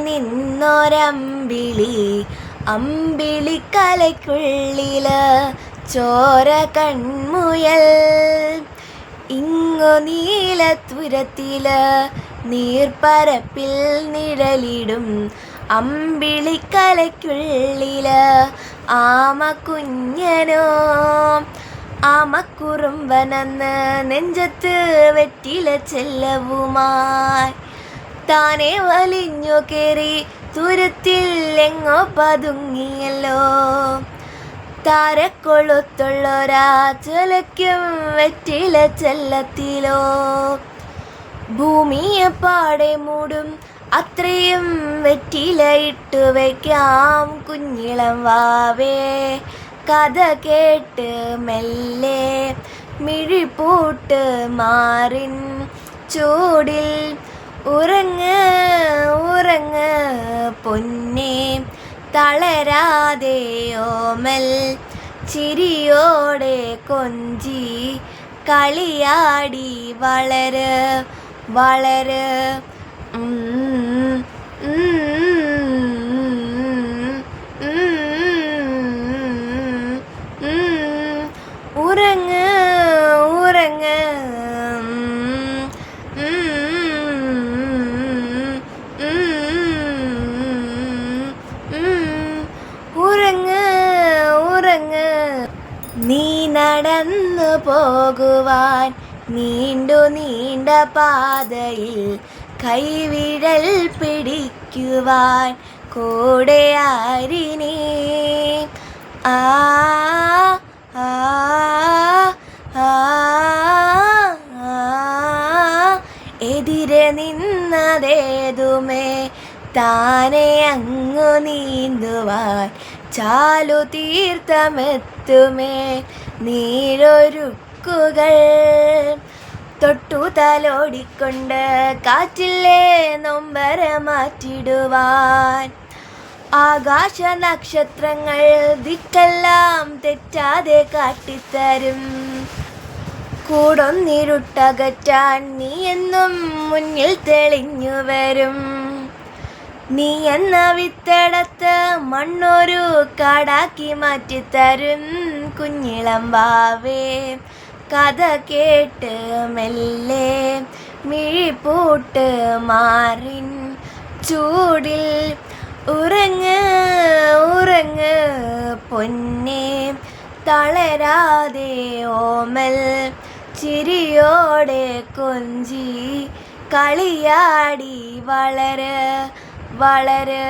നിന്നൊരമ്പിളി അമ്പിളിക്കലയ്ക്കുള്ളില് ചോര കൺമുയൽ ഇങ്ങു നീലത്തുരത്തില് നീർപ്പരപ്പിൽ നിഴലിടും അമ്പിളിക്കലയ്ക്കുള്ളില് ആമക്കുഞ്ഞനോ ആമക്കുറുമ്പനെന്ന് നെഞ്ചത്ത് വെറ്റില ചെല്ലവുമായി താനെ വലിഞ്ഞു കേറി തുരത്തിൽ എങ്ങോ പതുങ്ങിയല്ലോ. താരക്കൊളുത്തുള്ളൊരാ ചുലയ്ക്കും വെറ്റില ചെല്ലത്തിലോ. ഭൂമിയെ പാടെ മൂടും അത്രയും വെറ്റില ഇട്ടു വയ്ക്കാം കുഞ്ഞിളം വാവേ. കഥ കേട്ട് മെല്ലെ മിഴിപ്പൂട്ട് മാറിൻ ചൂടിൽ ഉറങ്ങ് ഉറങ്ങ് പൊന്നേ. തളരാതെ ഓമൽ ചിരിയോടെ കൊഞ്ചി കളിയാടി വളര് വളര്. ഉറങ്ങ് ഉറങ്ങ് ഉറങ്ങ് ഉറങ്ങ്. നീ നടന്നു പോകുവാൻ നീണ്ടു നീണ്ട പാതയിൽ കൈവിരൽ പിടിക്കുവാൻ കൂടെ ആരിനീ. ആ ആ ആ എതിരെ നിന്നതേതുമേ താനെ അങ്ങു നീന്തുവാൻ ചാലു തീർത്ഥമെത്തുമേ നീരൊരുക്കുകൾ. തൊട്ടു തലോടിക്കൊണ്ട് കാറ്റിലെ നൊമ്പര മാറ്റിടുവാൻ ആകാശ നക്ഷത്രങ്ങൾ ദിക്കെല്ലാം തെറ്റാതെ കാട്ടിത്തരും. കൂടൊന്നിരുട്ടകറ്റാൻ നീ എന്നും മുന്നിൽ തെളിഞ്ഞു വരും. നീ എന്ന വിത്തെടുത്ത് മണ്ണൊരു കാടാക്കി മാറ്റിത്തരും കുഞ്ഞിളം വാവേ. കഥ കേട്ട് മെല്ലെ മിഴിപ്പൂട്ട് മാറിൻ ചൂടിൽ ഉറങ്ങ് ഉറങ്ങ് പൊന്നേ. തളരാതെ ഓമൽ ചിരിയോടെ കൊഞ്ചി കളിയാടി വളര് വളര്.